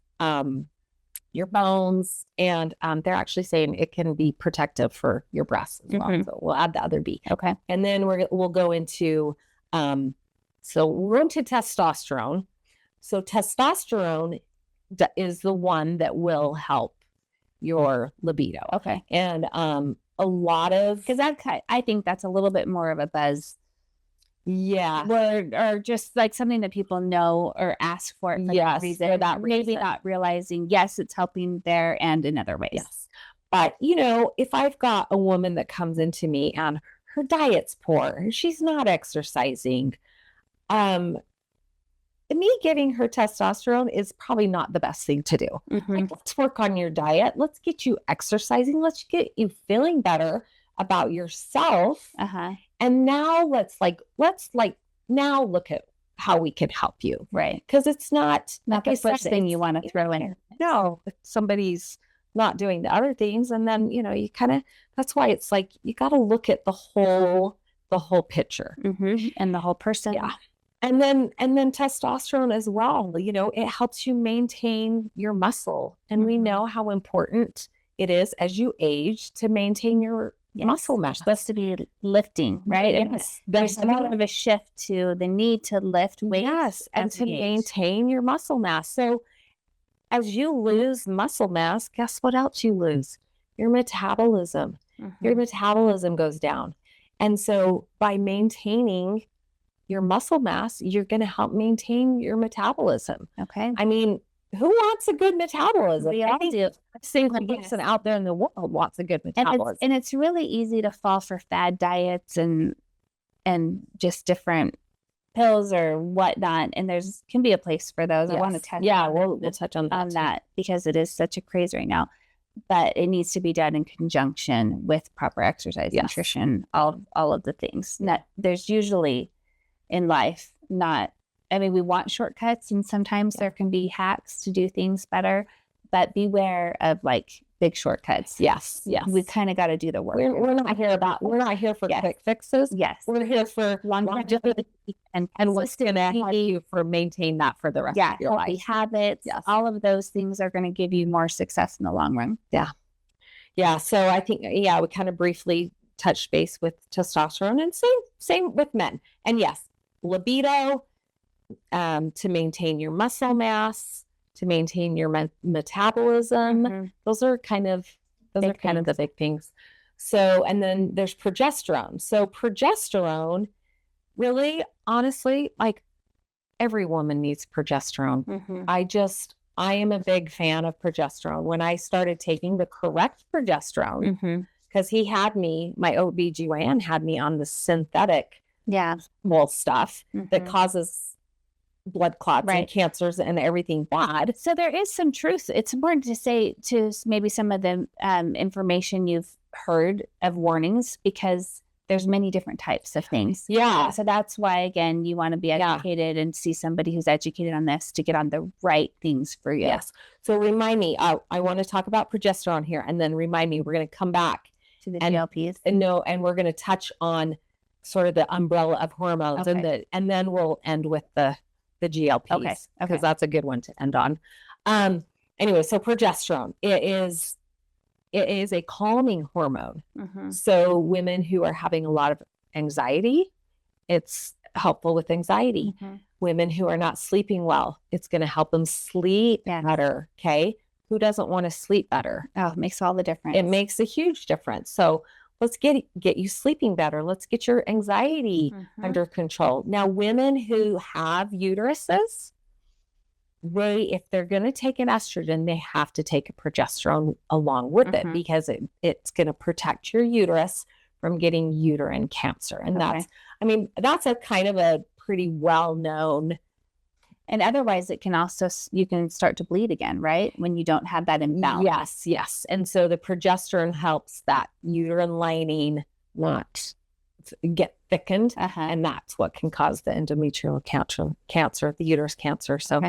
your bones, and they're actually saying it can be protective for your breasts as well. So we'll add the other B. Okay. And then we'll go into, we're into testosterone. So testosterone is the one that will help your libido. Okay. And a lot of, because I think that's a little bit more of a buzz. Yeah. Or just like something that people know or ask for that reason. For that reason. Maybe not realizing, it's helping there and in other ways. Yes. But, if I've got a woman that comes into me and her diet's poor, she's not exercising. Me giving her testosterone is probably not the best thing to do. Like, let's work on your diet. Let's get you exercising. Let's get you feeling better about yourself. And now let's now look at how we can help you. Right. Because it's not the first thing you want to throw in. No, if somebody's not doing the other things. And then, you kind of, that's why it's like, you got to look at the whole picture. And the whole person. Yeah. And then testosterone as well, it helps you maintain your muscle. And we know how important it is as you age to maintain your muscle mass. It's supposed to be lifting, right? Yes. There's a lot of a shift to the need to lift weights. Yes, and to maintain your muscle mass. So as you lose muscle mass, guess what else you lose? Your metabolism. Your metabolism goes down. And so by maintaining your muscle mass, you're going to help maintain your metabolism. Okay. I mean, who wants a good metabolism? We all do. A single person out there in the world wants a good metabolism. And it's really easy to fall for fad diets and just different pills or whatnot. And can be a place for those. Yes. I want to touch. Yeah, we'll touch on that because it is such a craze right now. But it needs to be done in conjunction with proper exercise, nutrition, all of the things. There's usually in life we want shortcuts, and sometimes there can be hacks to do things better, but beware of big shortcuts. Yes. We kind of got to do the work. We're not here for quick fixes. Yes. We're here for longevity and what's going to help you maintain that for the rest of your life. Habits, all of those things are going to give you more success in the long run. Yeah. So I think, we kind of briefly touched base with testosterone, and same with men. And yes, libido, to maintain your muscle mass, to maintain your metabolism. Those are kind of the big things. So, and then there's progesterone. So progesterone, really, honestly, every woman needs progesterone. I am a big fan of progesterone. When I started taking the correct progesterone, because my OBGYN had me on the synthetic stuff that causes blood clots and cancers and everything bad. So there is some truth. It's important to say to maybe some of the information you've heard of warnings, because there's many different types of things. Yeah. So that's why, again, you want to be educated and see somebody who's educated on this to get on the right things for you. Yes. So remind me, I want to talk about progesterone here, and then remind me, we're going to come back to the GLPs. And we're going to touch on sort of the umbrella of hormones, and then we'll end with the GLPs, because that's a good one to end on. Anyway, so progesterone, it is a calming hormone. So women who are having a lot of anxiety, it's helpful with anxiety. Women who are not sleeping well, it's going to help them sleep better. Okay. Who doesn't want to sleep better? Oh, it makes all the difference. It makes a huge difference. So let's get you sleeping better. Let's get your anxiety under control. Now, women who have uteruses, if they're going to take an estrogen, they have to take a progesterone along with it, because it's going to protect your uterus from getting uterine cancer. And that's a kind of a pretty well-known. And otherwise, you can start to bleed again, right? When you don't have that imbalance. Yes. And so the progesterone helps that uterine lining not get thickened. And that's what can cause the endometrial cancer, the uterus cancer. So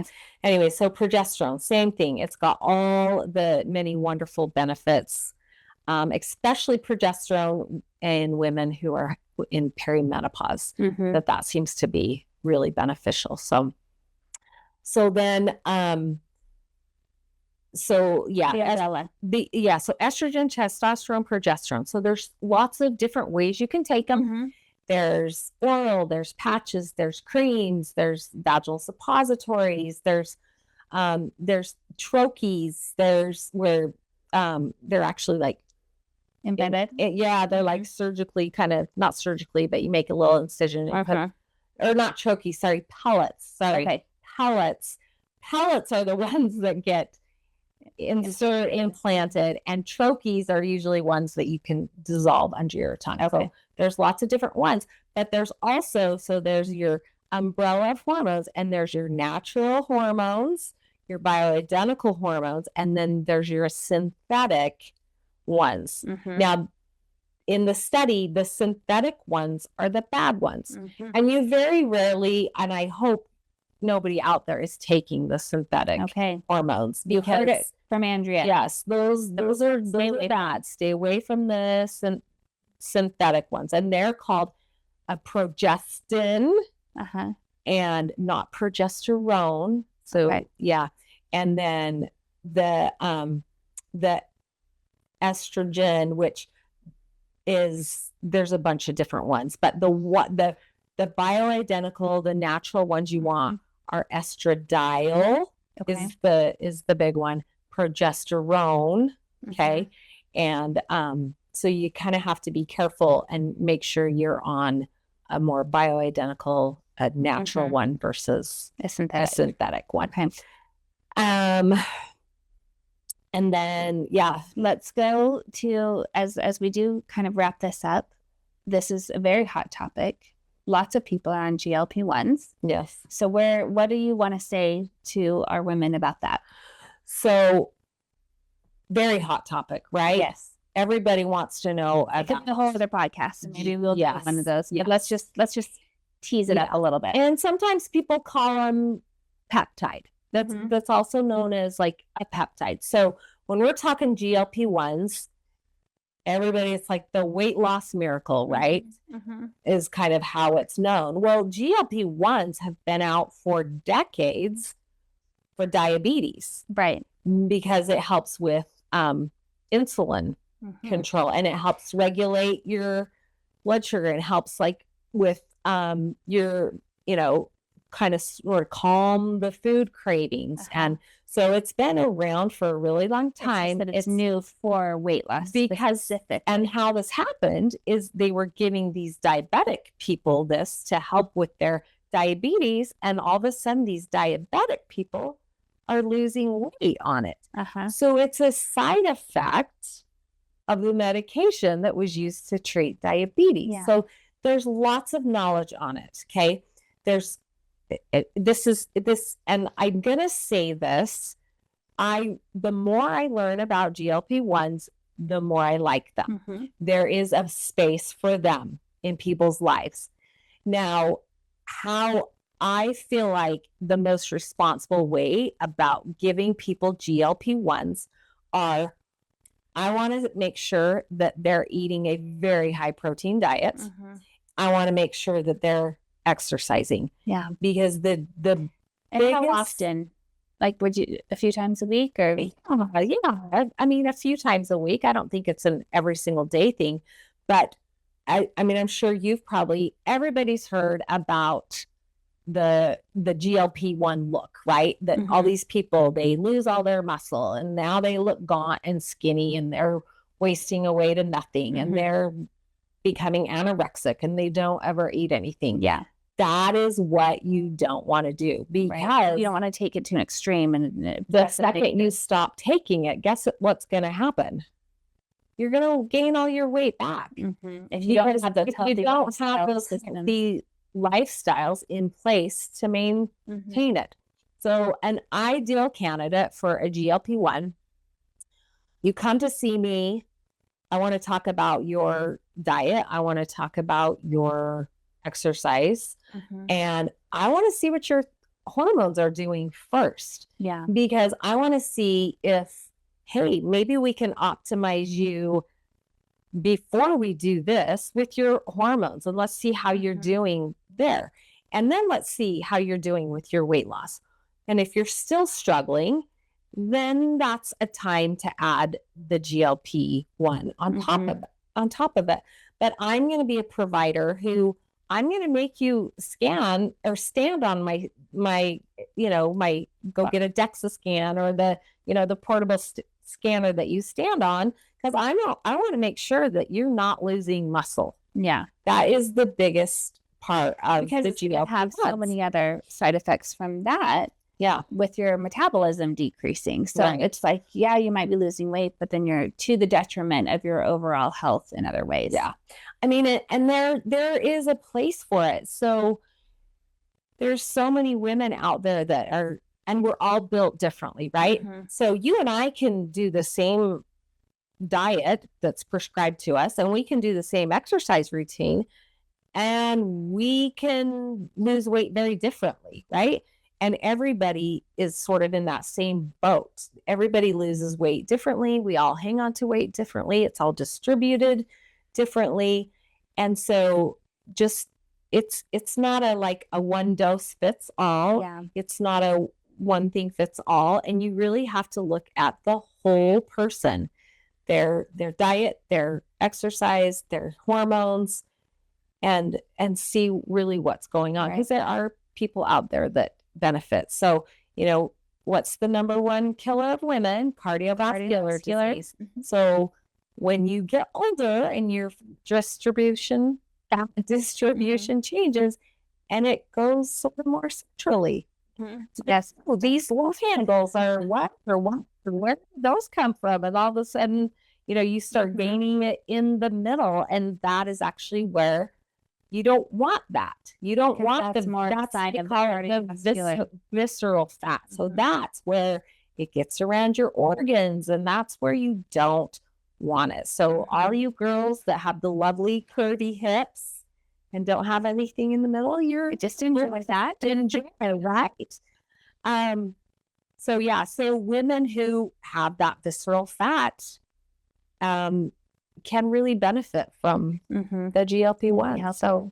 anyway, so progesterone, same thing. It's got all the many wonderful benefits, especially progesterone in women who are in perimenopause, that seems to be really beneficial. So then, so estrogen, testosterone, progesterone. So there's lots of different ways you can take them. There's oral, there's patches, there's creams, there's vaginal suppositories, there's troches, there's where they're actually embedded. They're like surgically, kind of not surgically, but you make a little incision and or not troches, sorry, pellets. Pellets are the ones that get implanted, and troches are usually ones that you can dissolve under your tongue. Okay. So there's lots of different ones, but there's also, so there's your umbrella of hormones, and there's your natural hormones, your bioidentical hormones, and then there's your synthetic ones. Now, in the study, the synthetic ones are the bad ones. And you very rarely, and I hope nobody out there is taking the synthetic hormones. You heard it from Andrea. Yes, those are bad. Stay away from the synthetic ones. And they're called a progestin and not progesterone. So yeah. And then the estrogen, which is, there's a bunch of different ones, but the bioidentical, the natural ones you want are estradiol is the big one, progesterone, and so you kind of have to be careful and make sure you're on a more bioidentical, a natural one versus a synthetic one. And then, let's go to, as we do kind of wrap this up, this is a very hot topic. Lots of people are on GLP-1s. Yes. So what do you want to say to our women about that? So very hot topic, right? Yes. Everybody wants to know about the whole other podcast. And maybe we'll do one of those. But let's just tease it up a little bit. And sometimes people call them peptide. That's also known as like a peptide. So when we're talking GLP-1s, everybody, it's like the weight loss miracle, right? Is kind of how it's known. Well, GLP-1s have been out for decades for diabetes. Right. Because it helps with insulin control, and it helps regulate your blood sugar, and helps like with your, kind of sort of calm the food cravings. And so it's been around for a really long time. It's new for weight loss because, and how this happened is they were giving these diabetic people this to help with their diabetes, and all of a sudden these diabetic people are losing weight on it. So it's a side effect of the medication that was used to treat diabetes. So there's lots of knowledge on it. Okay. This, and I'm going to say this, the more I learn about GLP-1s, the more I like them. There is a space for them in people's lives. Now, how I feel like the most responsible way about giving people GLP-1s are, I want to make sure that they're eating a very high protein diet. I want to make sure that they're exercising. Yeah. Because the and biggest, how often? Like, would you, a few times a week, or? I mean, a few times a week. I don't think it's an every single day thing, but I mean, I'm sure everybody's heard about the GLP-1 look, right? That all these people, they lose all their muscle, and now they look gaunt and skinny, and they're wasting away to nothing, and they're becoming anorexic, and they don't ever eat anything. That is what you don't want to do, because you don't want to take it to an extreme. And the second you stop taking it, guess what's going to happen? You're going to gain all your weight back. If you don't have those healthy lifestyles in place to maintain it. So an ideal candidate for a GLP-1, you come to see me. I want to talk about your diet. I want to talk about your exercise. And I want to see what your hormones are doing first. Because I want to see if, hey, maybe we can optimize you before we do this with your hormones, and let's see how you're doing there. And then let's see how you're doing with your weight loss. And if you're still struggling, then that's a time to add the GLP-1 on top of it. But I'm going to be a provider who, I'm going to make you scan or stand on my go get a DEXA scan, or the portable scanner that you stand on, because I want to make sure that you're not losing muscle. That is the biggest part of because the GLP-1. Have so many other side effects from that. Yeah. with your metabolism decreasing. So Right. it's like, yeah, you might be losing weight, but then you're to the detriment of your overall health in other ways. Yeah. I mean, and there is a place for it. So there's so many women out there that are, and we're all built differently, right? So you and I can do the same diet that's prescribed to us, and we can do the same exercise routine, and we can lose weight very differently, right? And everybody is sort of in that same boat. Everybody loses weight differently. We all hang on to weight differently. It's all distributed differently. And so just it's not a like a one dose fits all. Yeah. It's not a one thing fits all. And you really have to look at the whole person, their diet, their exercise, their hormones, and see really what's going on, because there are people out there that benefit. So, what's the number one killer of women? Cardiovascular disease. So when you get older and your distribution changes, and it goes sort of more centrally. Yes. Oh, these love handles are what? Where did those come from? And all of a sudden, you start gaining it in the middle, and that is actually where you don't want that. You don't want that's more sign of the visceral fat. So that's where it gets around your organs, and that's where you don't want it. So all you girls that have the lovely curvy hips and don't have anything in the middle, you're just enjoy that. Enjoy it, right? So women who have that visceral fat can really benefit from the GLP-1. Yeah. So,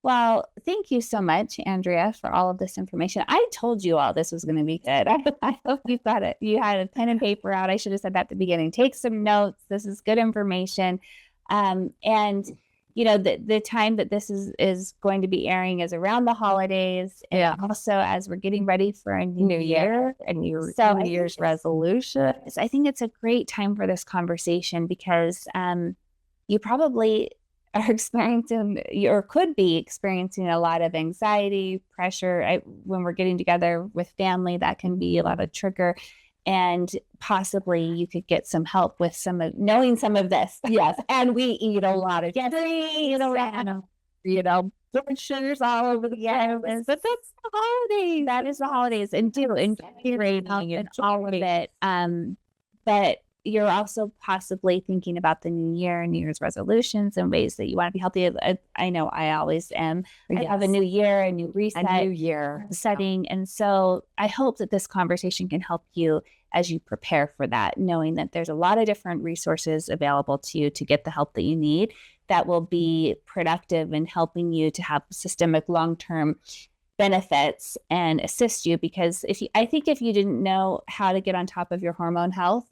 well, thank you so much, Andrea, for all of this information. I told you all this was going to be good. I hope you got it. You had a pen and paper out. I should have said that at the beginning. Take some notes. This is good information. And the time that this is going to be airing is around the holidays, and also as we're getting ready for a new year and New Year's resolutions. I think it's a great time for this conversation, because you probably are experiencing or could be experiencing a lot of anxiety, pressure. When we're getting together with family, that can be a lot of trigger. And possibly you could get some help with knowing some of this. Yes. And we eat a lot of blood sugars all over the place. But that's the holidays. That is the holidays. And all of it. But you're also possibly thinking about the new year and New Year's resolutions and ways that you want to be healthy. I know I always am. I have a new year, a new reset, a new year setting. And so I hope that this conversation can help you as you prepare for that, knowing that there's a lot of different resources available to you to get the help that you need that will be productive in helping you to have systemic long-term benefits and assist you. Because I think if you didn't know how to get on top of your hormone health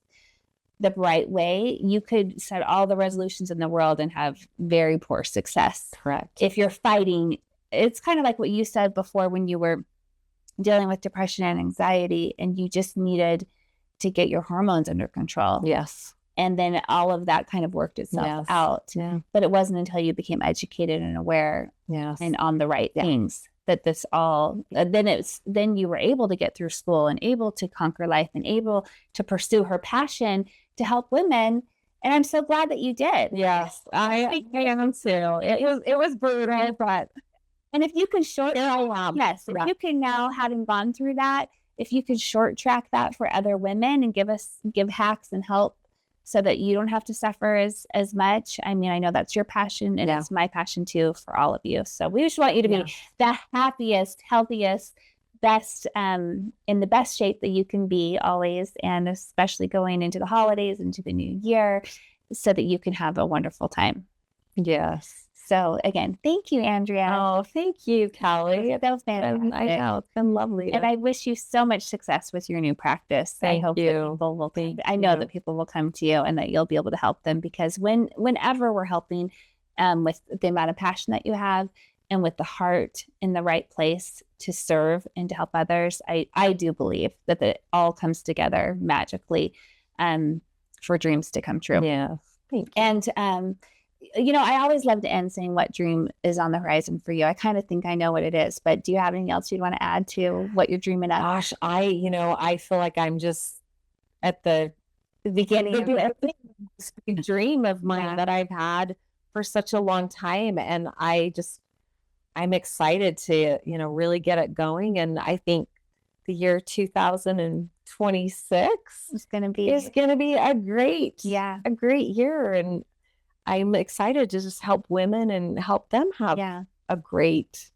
the right way, you could set all the resolutions in the world and have very poor success. Correct. If you're fighting, it's kind of like what you said before when you were dealing with depression and anxiety, and you just needed to get your hormones under control. Yes. And then all of that kind of worked itself out. Yeah. But it wasn't until you became educated and aware and on the right things that this all, then you were able to get through school and able to conquer life and able to pursue her passion to help women. And I'm so glad that you did. Yes, I am too. It was brutal, but and if you can if you can now, having gone through that, if you can short track that for other women and give hacks and help so that you don't have to suffer as much. I mean, I know that's your passion, and it's my passion too for all of you. So we just want you to be the happiest, healthiest, best, in the best shape that you can be always, and especially going into the holidays, into the new year, so that you can have a wonderful time. Yes. So again, thank you, Andrea. Oh, thank you, Callie. That was fantastic. I know, it's been lovely. And I wish you so much success with your new practice. I hope that people will I know that people will come to you and that you'll be able to help them, because whenever we're helping with the amount of passion that you have and with the heart in the right place to serve and to help others, I do believe that it all comes together magically for dreams to come true. Yeah. And I always love to end saying what dream is on the horizon for you. I kind of think I know what it is, but do you have anything else you'd want to add to what you're dreaming of? Gosh, I feel like I'm just at the beginning of this big dream of mine that I've had for such a long time. And I'm excited to, really get it going. And I think the year 2026 is going to be a great year. And I'm excited to just help women and help them have a great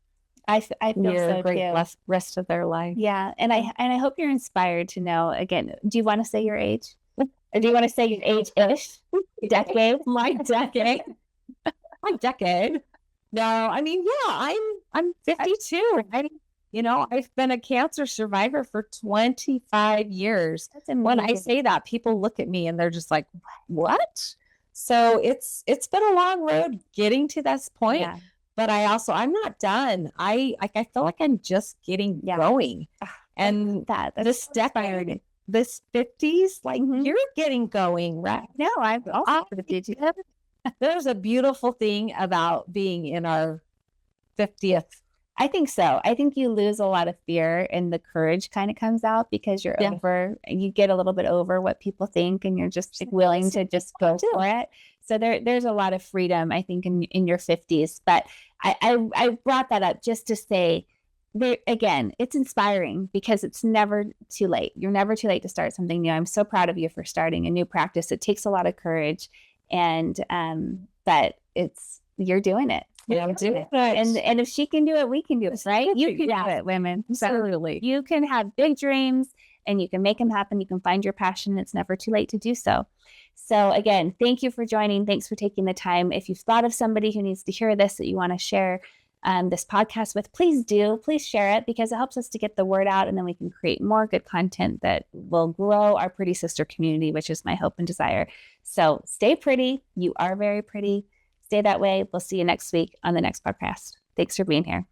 I feel year, so great too. rest of their life. Yeah. And I hope you're inspired to know, again, do you want to say your age? Or do you want to say your age-ish? Decade? My decade. My decade. No, I mean, I'm 52. I've been a cancer survivor for 25 years. That's amazing. When I say that, people look at me and they're just like, what? So it's been a long road getting to this point. Yeah. But I'm not done. I feel like I'm just getting going. And this decade, this 50s, like you're getting going, right? No, I've also There's a beautiful thing about being in our 50th. I think so. I think you lose a lot of fear and the courage kind of comes out because you get a little bit over what people think and you're just willing to just go for it. So there's a lot of freedom, I think, in your 50s. But I brought that up just to say, again, it's inspiring because it's never too late. You're never too late to start something new. I'm so proud of you for starting a new practice. It takes a lot of courage, and but you're doing it. Yeah, I'm doing it. And if she can do it, we can do it, right? You can do it, women. Absolutely. So you can have big dreams and you can make them happen. You can find your passion. It's never too late to do so. So again, thank you for joining. Thanks for taking the time. If you've thought of somebody who needs to hear this that you want to share this podcast with, please share it because it helps us to get the word out and then we can create more good content that will grow our Pretty Sister community, which is my hope and desire. So stay pretty. You are very pretty. Stay that way. We'll see you next week on the next podcast. Thanks for being here.